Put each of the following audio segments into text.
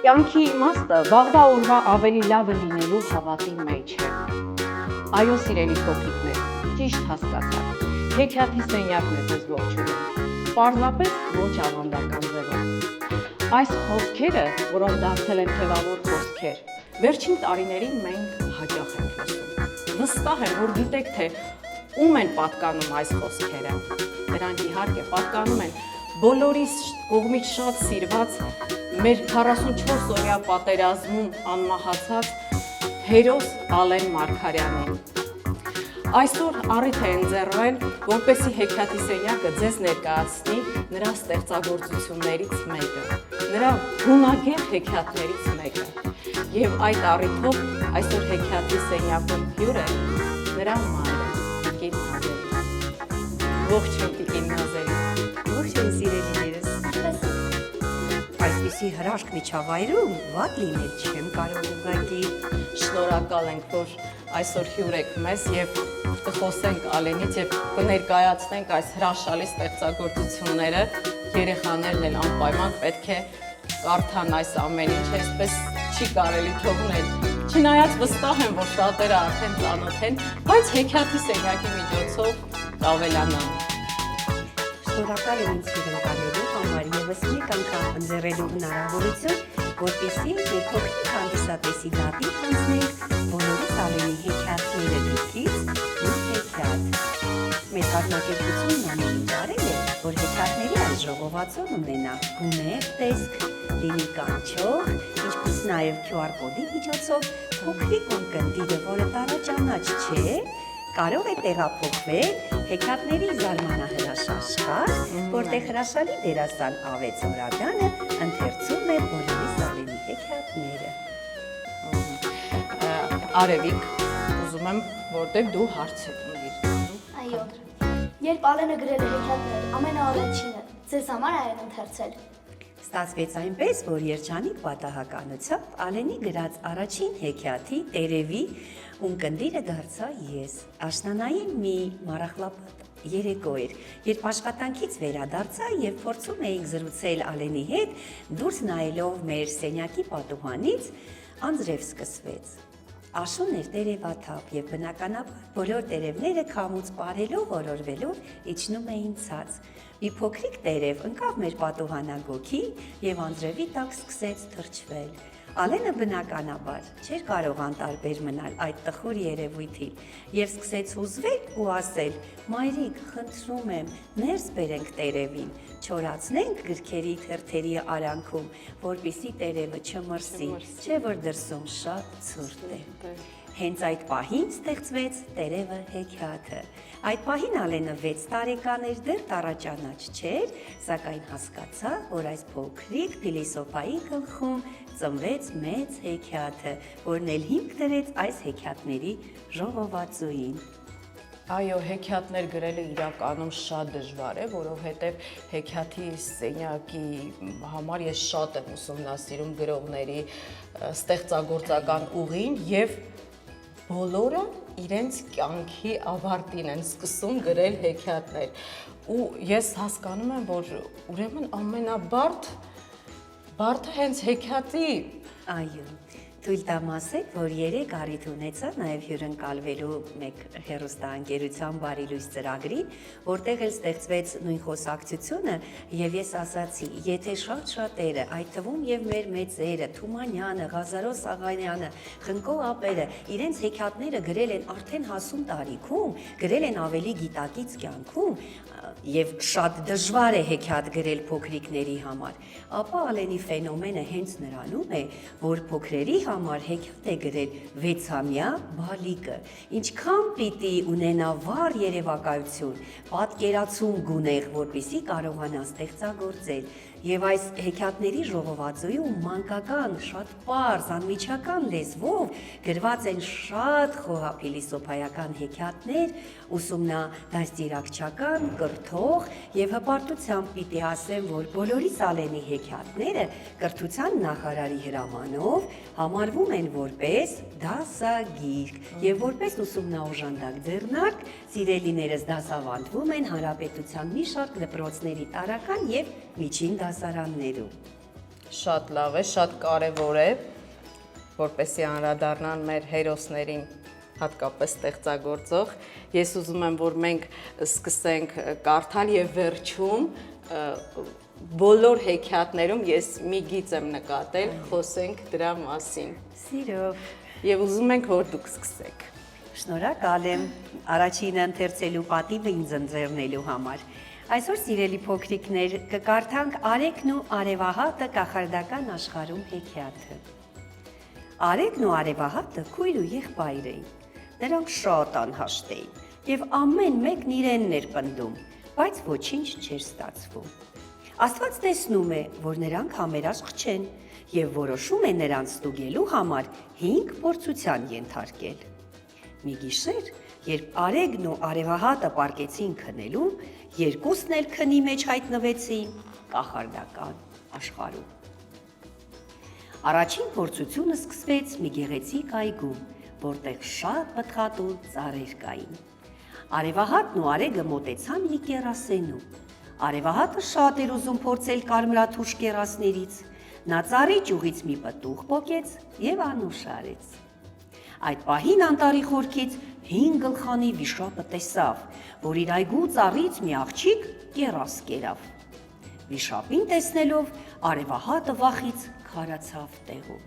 կյանքի իմաստը վաղվա օրվա ավելի լավը լինելու հավատի մեջ է։ Այո, սիրելի փոքրիկներ, ճիշտ հասկացաք, հեքիաթի սենյակն է ձեզ ողջունում, պարզապես ոչ ավանդական ձևով։ Այս խոսքերը, որոնք դարձել են թևավոր խոսքեր, վերջին տարիներին մենք հաճախ ենք լսում։ Վստահ եմ, որ գիտեք, թե ում են պատկանում այս խոսքերը։ Դրանք իհարկե պատկանում են բոլորիս կողմից շատ սիրված մեր 44-օրյա պատերազմում անմահացած հերոս Ալեն Մարգարյանին։ Այսօր առիթ է ընձեռվել, որպեսզի հեքիաթի սենյակը ձեզ ներկայացնի նրա ստեղծագործություններից մեկը, նրա հունագեղ հեքիաթներից մեկը։ Եվ այդ առիթով այսօր հեքիաթի սենյակում հյուր է նրա մայրը, Տիկին Նազերի։ Ողջույն Տիկին Նազերի։ Ողջույն սիրելիներս։ Այսպիսի հրաշք միջավայրում վատ լինել չեմ կարող ուղղակի։ Շնորհակալ ենք, որ այսօր հյուր եք մեզ եւ կխոսենք Ալենից եւ կներկայացնենք այս հրաշալի ստեղծագործությունները։ Երեխաներն էլ անպայման պետք է կարդան այս ամեն ինչ, այսպես չի կարելի թողնել։ Չնայած վստահ եմ, որ շատերը արդեն ծանոթ են, բայց հեքիաթի սենյակի միջոցով կավելանան։ Շնորհակալ եմ ինձ հյուրընկալելու համար եւս մեկ անգամ ընձեռելու հնարավորություն, որպեսզի մեր փոքրիկ հանդիսատեսի դատի հանձնենք բոլորի Ալենի հեքիաթները գրքից մի հեքիաթ։ Մեր կազմակերպությունն ամենին տարել է, որ հեքիաթների այս ժողովածուն ունենա գունեղ տեսք, լինի կանչող, ինչպես նաև QR կոդի միջոցով փոքրիկ ունկնդիրը, որը տարաճանաչ չէ, կարող է տեղափոխվել հեքիաթների զարմանահրաշ աշխարհ, որտեղ հրաշալի դերասան Ավետ Զորաբյանը ընթերցում է բոլորի Ալենի հեքիաթները։ Արևիկ, ուզում եմ, որտեղ դու հարց ունիր։ Այո։ Երբ Ալենը գրել է հեքիաթներ, ամենաառաջինը ձեզ համար այն ընթերցել։ Ստացվեց այնպես, որ երջանիկ պատահականությամբ Ալենի գրած առաջին հեքիաթի տերևի ունկնդիրը դարձա ես։ Աշնանային մի մառախլապատ երեկո էր, երբ աշխատանքից վերադարձա եւ փորձում էինք զրուցել Ալենի հետ, դուրս նայելով մեր սենյակի պատուհանից, անձրև սկսվեց։ Աշուն էր տերևաթափ եւ բնականաբար բոլոր տերևները քամուց պարելով օրորվելով իջնում էին ցած։ Մի փոքրիկ տերև ընկավ մեր պատուհանագոգի եւ անձրևի տակ սկսեց թրջվել։ Ալենը բնականաբար չէր կարող անտարբեր մնալ այդ տխուր երևույթին եւ սկսեց հուզվել ու ասել. «Մայրիկ, խնդրում եմ, ներս բերենք տերևին, չորացնենք գրքերի թերթերի արանքում, որպեսզի տերևը չմրսի, չէ որ դրսում շատ ցուրտ է»։ Հենց այդ պահին ստեղծվեց տերևը հեքիաթը։ Այդ պահին Ալենը 6 տարեկան էր, դեռ տարաճանաչ չէր, սակայն հասկացա, որ այս փոքրիկ փիլիսոփայի գլխում ծնվեց մեծ հեքիաթը, որն էլ հիմք դրեց այս հեքիաթների ժողովածուին։ Այո, հեքիաթներ գրելը իրականում շատ դժվար է, որովհետև հեքիաթի սենյակի համար ես շատ եմ ուսումնասիրում գրողների ստեղծագործական ուղին եւ բոլորը իրենց կյանքի ավարտին են սկսում գրել հեքիաթներ։ Ու ես հասկանում եմ, որ ուրեմն ամենաբարդը հենց հեքիաթի։ Այո, թույլ տամ ասել, որ երեք առիթ ունեցա նաև հյուրընկալվելու մեկ հեռուստաընկերության Բարի լույս ծրագրին, որտեղ էլ ստեղծվեց նույն խոսակցությունը, եւ ես ասացի, եթե շատ շատերը, այդ թվում եւ մեր մեծերը, Թումանյանը, Ղազարոս Աղանյանը, Խնկո ապերը, իրենց հեքիաթները գրել են արդեն հասուն տարիքում, գրել են ավելի գիտակից կյանքում, եւ շատ դժվար է հեքիաթ գրել փոքրիկների համար, ապա Ալենի ֆենոմենը հենց նրանում է, որ փոքրերի համար հեքիաթ է գրել 6-ամյա բալիկը, ինչքան պիտի ունենա վառ երևակայություն, պատկերացում գունեղ, որպեսզի կարողանա ստեղծագործել։ Եվ այս հեքիաթների ժողովածուում մանկական, շատ պարզ, անմիջական լեզվով գրված են շատ խոհափիլիսոփայական հեքիաթներ, ուսումնադաստիարակչական, կրթող եւ հպարտությամբ պիտի ասեմ, որ բոլորիս Ալենի հեքիաթները կրթության նախարարի հրամանով համարվում են որպես դասագիրք եւ որպես ուսումնաօժանդակ ձեռնարկ սիրելիներս դասավանդվում են հանրապետության մի շարք դպրոցների տարրական եւ միջին դասարաններում։ Շատ լավ է, շատ կարևոր է, որպեսզի անդրադառնան մեր հերոսներին, հատկապես ստեղծագործող։ Ես ուզում եմ, որ մենք սկսենք կարդալ եւ վերջում բոլոր հեքիաթներում ես մի գիծ եմ նկատել, խոսենք դրա մասին։ Սիրով։ Եվ ուզում ենք, որ դուք սկսեք։ Շնորհակալ եմ առաջինը ընթերցելու պատիվը ինձ ընձեռնելու համար։ Այսօր սիրելի փոքրիկներ կկարդանք Արեգն ու Արևահատը կախարդական աշխարհում հեքիաթը։ Արեգն ու Արևահատը քույր ու եղբայր էին։ Նրանք շատ անհաշտ էին եւ ամեն մեկն իրենն էր պնդում, բայց ոչինչ չէր ստացվում։ Աստված տեսնում է, որ նրանք համերաշխ չեն եւ որոշում է նրանց ստուգելու համար 5 փորձության ենթարկել։ Մի գիշեր, երբ Արեգն ու Արևահատը պարկեցին քնելու, երկուսն էլ քնի մեջ հայտնվեցին կախարդական աշխարհում։ Առաջին փորձությունը սկսվեց մի գեղեցիկ այգում, որտեղ շատ պտղատու ծառեր կային։ Արևահատն ու Արեգը մոտեցան մի կեռասենու։ Արևահատը շատ էր ուզում փորձել կարմրաթուշ կեռասներից։ Նա ծառի ճյուղից մի պտուղ պոկեց եւ անուշ արեց։ Այդ պահին անտառի խորքից 5 գլխանի վիշապը տեսավ, որ իր այգու ծառից մի աղջիկ կեռաս կերավ։ Վիշապին տեսնելով Արևահատը վախից քարացավ տեղում։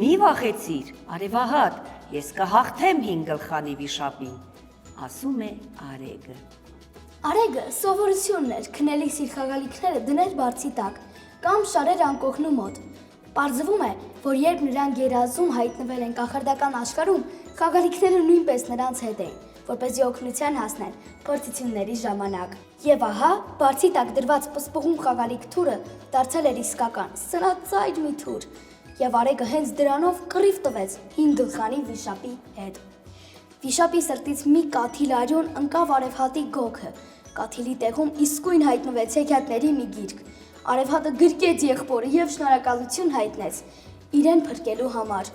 Մի վախեցիր, Արևահատ, ես կհաղթեմ 5 գլխանի վիշապին, ասում է Արեգը։ Արեգը սովորությունն էր քնելիք սիրխաղալիքները դներ բարձի տակ կամ շարեր անկողնու մոտ։ Պարզվում է, որ երբ նրանք երազում հայտնվել են կախարդական աշխարհում, խաղալիքները նույնպես նրանց հետ էին, որպեսզի օգնության հասնեն փորձությունների ժամանակ։ Եվ ահա, բարձի տակ դրված պսպղուն խաղալիք թուրը դարձել էր իսկական, սրածայր մի թուր, եւ Արեգը հենց դրանով կռիվ տվեց 5 գլխանի վիշապի հետ։ Վիշապի սրտից մի կաթիլ արյուն ընկավ Արևհատի գոգը։ Կաթիլի տեղում իսկույն հայտնվեց հեքիաթների մի գիրք։ Արևհատը գրկեց եղբորը եւ շնորհակալություն հայտնեց իրեն փրկելու համար։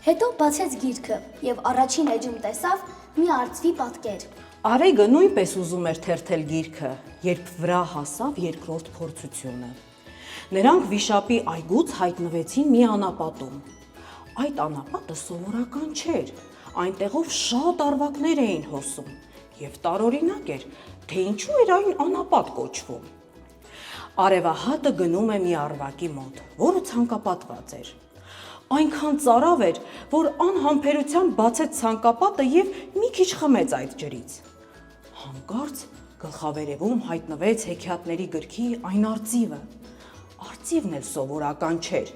Հետո բացեց գիրքը եւ առաջին էջում տեսավ մի արծվի պատկեր։ Արեգը նույնպես ուզում էր թերթել գիրքը, երբ վրա հասավ երկրորդ փորձությունը։ Նրանք վիշապի այգուց հայտնվեցին մի անապատում։ Այդ անապատը սովորական չէր, այնտեղով շատ արվակներ էին հոսում եւ տարօրինակ էր, թե ինչու էր այն անապատ կոչվում։ Արևահատը գնում է մի արվակի մոտ, որը ցանկապատված էր։ Այնքան ծարավ էր, որ անհամբերությամբ բացեց ցանկապատը եւ մի քիչ խմեց այդ ջրից։ Հանկարծ գլխավերևում հայտնվեց հեքիաթների գրքի այն արծիվը։ Արծիվն էլ սովորական չէր։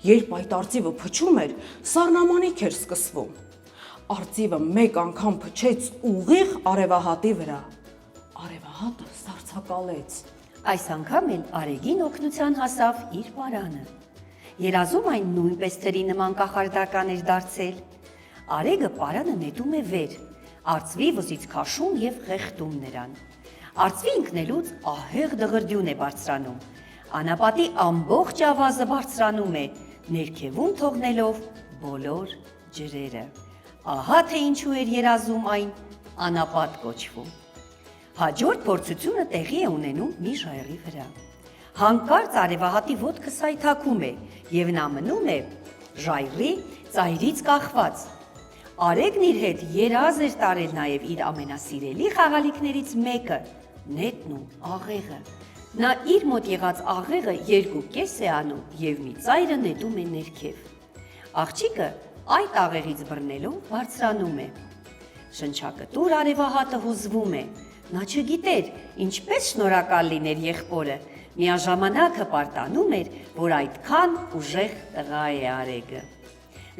Երբ այդ արծիվը փչում էր, սառնամանիք էր սկսվում։ Արծիվը մեկ անգամ փչեց ուղիղ Արևահատի վրա։ Արևահատը սառցակալեց։ Այս անգամ էլ Արեգին օգնության հասավ իր պարանը։ Երազում այն նույնպես թրի նման կախարդական էր դարձել։ Արեգը պարանը նետում է վեր, արծվի վզից քաշում եւ խեղդում նրան։ Արծվի ընկնելուց ահեղ դղրդյուն է բարձրանում։ Անապատի ամբողջ ավազը բարձրանում է, ներքևում թողնելով բոլոր ջրերը։ Ահա թե ինչու էր երազում այն անապատ կոչվում։ Հաջորդ փորձությունը տեղի է ունենում մի ժայռի վրա։ Հանկարծ Արևահատի ոտքը սայթաքում է եւ նա մնում է ժայռի ծայրից կախված։ Արեգն իր հետ երազ էր տարել նաեւ իր ամենասիրելի խաղալիքներից մեկը՝ նետն ու աղեղը։ Նա իր մոտ եղած աղեղը 2 կես է անում եւ մի ծայրը նետում է ներքև։ Աղջիկը այդ աղեղից բռնելով բարձրանում է։ Շնչակտուր Արևահատը հուզվում է։ Նա չգիտեր ինչպես շնորհակալ լիներ եղբորը, միաժամանակ հպարտանում էր, որ այդքան ուժեղ տղա է Արեգը։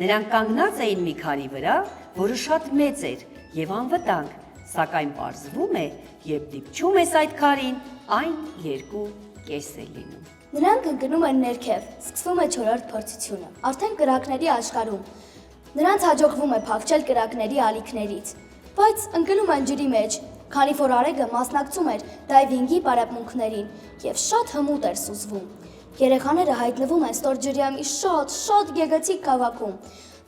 Նրանք կանգնած էին մի քարի վրա, որը շատ մեծ էր եւ անվտանգ, սակայն պարզվում է, երբ դիպչում ես այդ քարին, այն 2 կես է լինում։ Նրանք ընկնում են ներքև, սկսվում է 4-րդ փորձությունը։ Արդեն կրակների աշխարհում։ Նրանց հաջողվում է փախչել կրակների ալիքներից, բայց ընկնում են ջրի մեջ, քանի որ Արեգը մասնակցում էր դայվինգի պարապմունքներին եւ շատ հմուտ էր սուզվում։ Երեխաները հայտնվում են ստորջրյա մի շատ գեղեցիկ քաղաքում։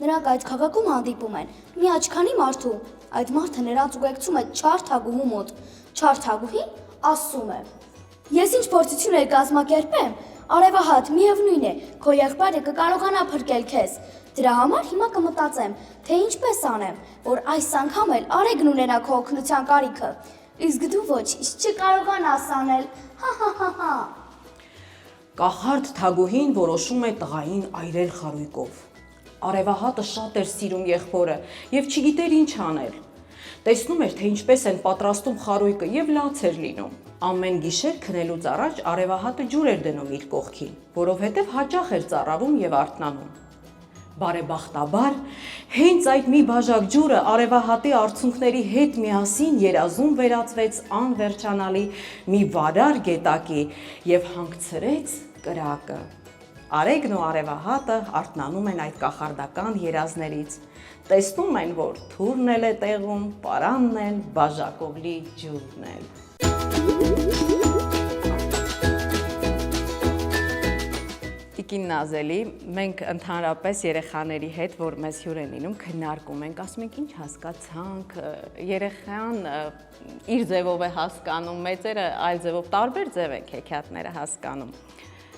Նրանք այդ քաղաքում հանդիպում են մի աչքանի մարդու։ Այդ մարդը նրանց ուղեկցում է չար թագուհու մոտ։ Չար թագուհին ասում է. «Ես ինչ փորձություն կազմակերպեմ, Արևահատ, միևնույն է, քո եղբայրը կկարողանա փրկել քեզ։ Դրա համար հիմա կմտածեմ, թե ինչպես անեմ, որ այս անգամ էլ Արեգն ունենա քո օգնության կարիքը։ Իսկ դու ոչինչ չկարողանաս անել։ Հա։ Կախարդ Թագուհին որոշում է տղային այրել խարույկով։ Արևահատը շատ էր սիրում եղբորը եւ չգիտեր ինչ անել։ Տեսնում էր, թե ինչպես են պատրաստում խարույկը եւ լաց էր լինում։ Ամեն գիշեր քնելուց առաջ Արևահատը ջուր էր դնում իր կողքին, որովհետեւ հաճախ էր ծառավում եւ արթնանում։ Բարեբախտաբար, հենց այդ մի բաժակ ջուրը Արևահատի արցունքների հետ միասին երազում վերածվեց անվերջանալի մի վարար գետակի եւ հանգցրեց կրակը։ Արեգն ու Արևահատը արթնանում են այդ կախարդական երազներից, տեսնում են, որ թուրն էլ է տեղում, պարանն էլ, բաժակով լի ջուրն էլ։ Տիկին Նազելի, մենք ընդհանրապես երեխաների հետ, որ մեզ հյուր են լինում, քննարկում ենք, ասում ենք ինչ հասկացանք, երեխան իր ձևով է հասկանում, մեծերը այլ ձևով, տարբեր ձև են հեքիաթները հասկանում։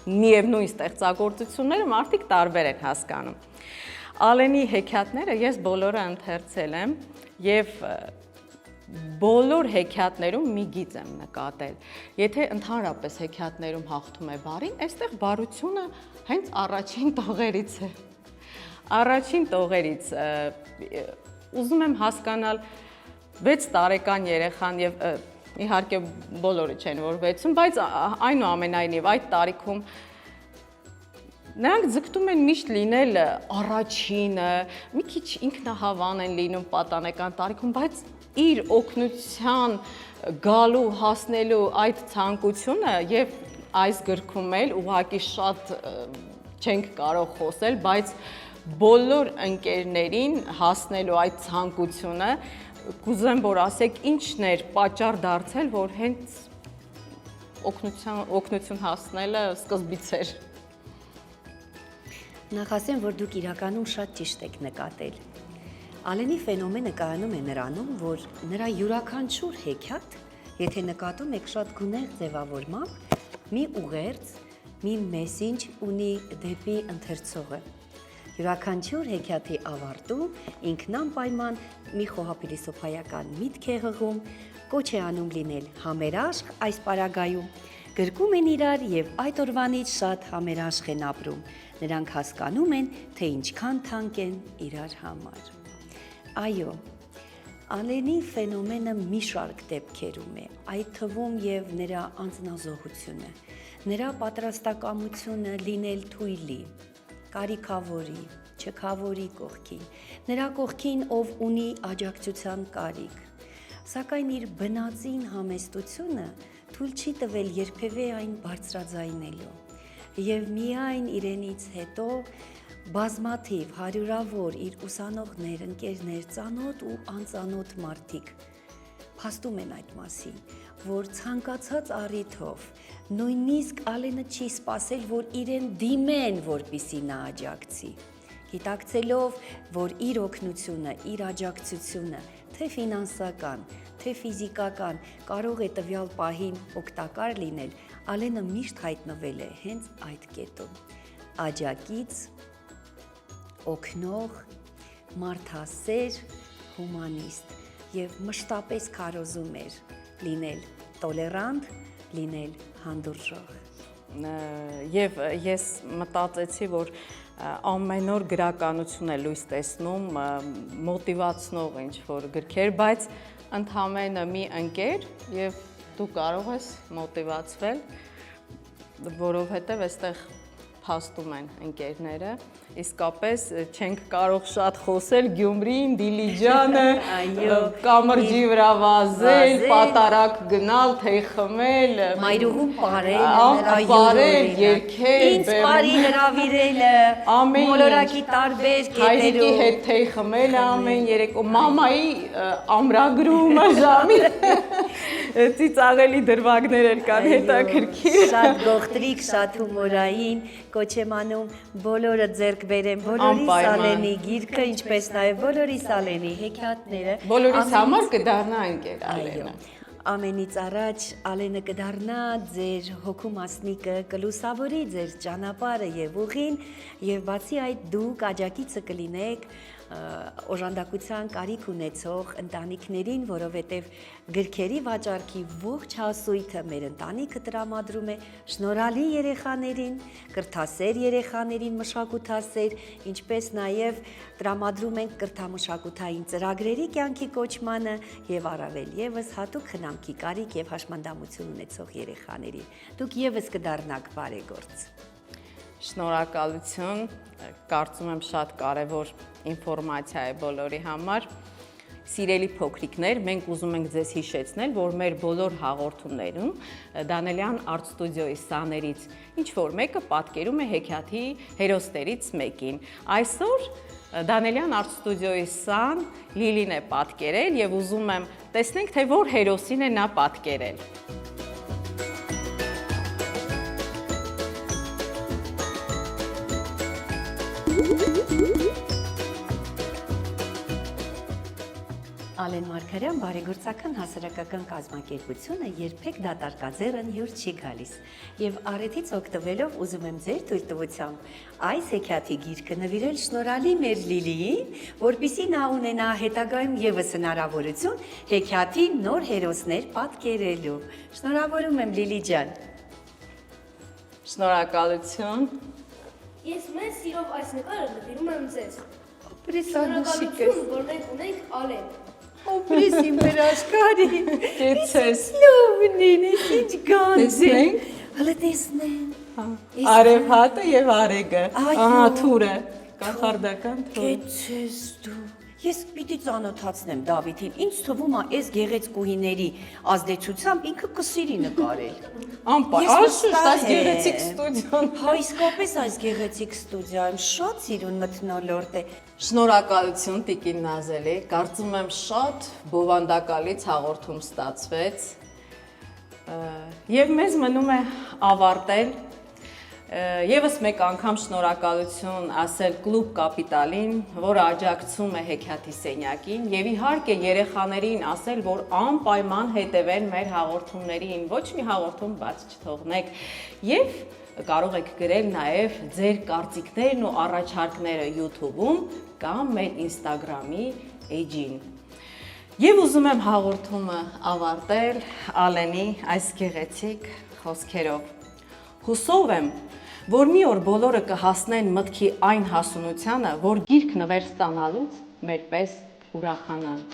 Միևնույն ստեղծագործությունները մարդիկ տարբեր են հասկանում։ Ալենի հեքիաթները ես բոլորը ընթերցել եմ եւ բոլոր հեքիաթներում մի գիծ եմ նկատել։ Եթե ընդհանրապես հեքիաթներում հաղթում է բարին, այստեղ բարությունը հենց առաջին տողերից է։ Առաջին տողերից ուզում եմ հասկանալ 6 տարեկան երեխան եւ իհարկե բոլորը չեն որ 6-ում, բայց այնուամենայնիվ այդ տարիքում նրանք ձգտում են միշտ լինել առաջինը, մի քիչ ինքնահավան են լինում պատանեկան տարիքում, բայց իր օգնության գալու, հասնելու այդ ցանկությունը եւ այս գրքում էլ ուղղակի շատ չենք կարող խոսել, բայց բոլոր ընկերներին հասնելու այդ ցանկությունը կուզեմ որ ասեք ինչն էր պատճառ դարձել, որ հենց օգնություն հասնելը սկզբից էր։ Նախ ասեմ, որ դուք իրականում շատ ճիշտ եք նկատել։ Ալենի ֆենոմենը կայանում է նրանում, որ նրա յուրաքանչյուր հեքիաթ, եթե նկատում եք շատ գունեղ ձևավորմամբ, մի ուղերձ, մի մեսիջ ունի դեպի ընթերցողը։ Յուրաքանչյուր հեքիաթի ավարտում ինքնանպայման մի խոհափիլիսոփայական միտք է հղում, կոչ է անում լինել համերաշխ այս պարագայում, գրկում են իրար եւ այդ օրվանից շատ համերաշխ են ապրում։ Նրանք հասկանում են, թե ինչքան թանկ են իրար համար։ Այո, Ալենի ֆենոմենը մի շարք դեպքերում է, այդ թվում եւ նրա անձնազոհությունը, նրա պատրաստակամությունը լինել թույլի, կարիքավորի, չքավորի կողքին, նրա կողքին, ով ունի աջակցության կարիք, սակայն իր բնածին համեստությունը թույլ չի տվել երբևէ այն բարձրաձայնելու, եւ միայն իրենից հետո բազմաթիվ հարյուրավոր իր ուսանողներ, ընկերներ, ծանոթ ու անծանոթ մարդիկ փաստում են այդ մասին, որ ցանկացած առիթով նույնիսկ Ալենը չի սպասել, որ իրեն դիմեն, որպեսզի նա աջակցի, գիտակցելով, որ իր օգնությունը, իր աջակցությունը, թե ֆինանսական, թե ֆիզիկական, կարող է տվյալ պահին օգտակար լինել, Ալենը միշտ հայտնվել է հենց այդ կետում, աջակից, օգնող, մարդասեր, հումանիստ եւ մշտապես քարոզում էր լինել տոլերանտ, լինել հանդուրժող։ Եվ ես մտածեցի, որ ամեն օր գրականություն է լույս տեսնում, մոտիվացնող ինչ-որ գրքեր, բայց ընդհանրապես մի ընկեր եւ դու կարող ես մոտիվացվել, որովհետեւ այստեղ փաստում են ընկերները, իսկապես չենք կարող շատ խոսել Գյումրին, Դիլիջանը, կամրջի վրա վազել, պատարակ գնալ, թեյ խմել, մայրուղում պարել, երգել, ինձ բարի հրավիրելը, մոլորակի տարբեր կետերով, հայրիկի հետ թեյ խմելը ամեն երեկո, մամայի ամրագրումը ժամին, ծիծաղելի դրվագներ էր կան հետաքրքիր։ Շատ գողտրիկ, շատ հումորային, կոչ եմ անում բոլորը ձեռք բերեն, բոլորիս Ալենի գիրքը, ինչպես նաև բոլորիս Ալենի հեքիաթները։ Բոլորիս համար կդառնա ընկեր Ալենը։ ամենից առաջ Ալենը կդառնա ձեր հոգու մասնիկը, կլուսավորի ձեր ճանապարհը եւ ուղին, եւ բացի այդ դուք աջակիցը կլինեք օժանդակության կարիք ունեցող ընտանիքներին, որովհետև գրքերի վաճառքի ողջ հասույթը մեր ընտանիքը տրամադրում է շնորհալի երեխաներին, կրթասեր երեխաներին մշակութասեր, ինչպես նաև տրամադրում ենք կրթամշակութային ծրագրերի կյանքի կոչմանը եւ առավել եւս հատուկ խնամքի կարիք եւ հաշմանդամություն ունեցող երեխաներին։ Դուք եւս կդառնաք բարեգործ։ Շնորհակալություն, կարծում եմ շատ կարևոր ինֆորմացիա է բոլորի համար։ Սիրելի փոքրիկներ, մենք ուզում ենք ձեզ հիշեցնել, որ մեր բոլոր հաղորդումներում Դանելյան Art Studio-ի սաներից ինչ որ մեկը պատկերում է հեքիաթի հերոսներից մեկին։ Այսօր Դանելյան Art Studio-ի սան Լիլին է պատկերել եւ ուզում եմ տեսնենք, թե որ հերոսին է նա պատկերել։ Ալեն Մարգարյան բարեգործական հասարակական կազմակերպությունը երբեք դատարկաձեռն հյուր չի գալիս եւ առիթից օգտվելով ուզում եմ ձեր թույլտվությամբ այս հեքիաթի գիրքը նվիրել շնորհալի մեր Լիլիին, որպեսզի նա ունենա հետագայում եւս հնարավորություն հեքիաթի նոր հերոսներ պատկերելու։ Շնորհավորում եմ Լիլի ջան։ Շնորհակալություն։ Ես մեծ սիրով այս նկարը նվիրում եմ ձեզ։ Շնորհակալություն, որ մենք ունենք Ալեն։ Օպրեսիմ հրաշքարի։ Կեցես։ Լովնին, ինչ գանձ է։ Տեսնենք։ Հələ տեսնեն։ Արևհատը եւ արեգը։ Այո։ Ահա թուրը, կախարդական թուրը։ Կեցես դու։ Ես պիտի ծանոթացնեմ Դավիթին, ինձ թվում է այս գեղեցկուհիների ազդեցությամբ ինքը կսիրի նկարել։ Անշուշտ, այս գեղեցիկ ստուդիոն։ Հա, իսկապես այս գեղեցիկ ստուդիայում շատ սիրուն մթնոլորտ է։ Շնորհակալություն Տիկին Նազելի, կարծում եմ շատ բովանդակալից հաղորդում ստացվեց եւ մեզ մնում է ավարտել եւս մեկ անգամ շնորհակալություն ասել Կլուբ Կապիտալին, որը աջակցում է հեքիաթի սենյակին եւ իհարկե երեխաներին ասել, որ անպայման հետևեն մեր հաղորդումներին, ոչ մի հաղորդում բաց չթողնեք եւ կարող եք գրել նաեւ ձեր կարծիքներն ու առաջարկները YouTube-ում կամ մեր Instagram-ի էջին։ Եվ ուզում եմ հաղորդումը ավարտել Ալենի այս գեղեցիկ խոսքերով։ Հուսով եմ, որ մի օր բոլորը կհասնեն մտքի այն հասունությանը, որ գիրք նվեր ստանալուց մեր պես ուրախանան։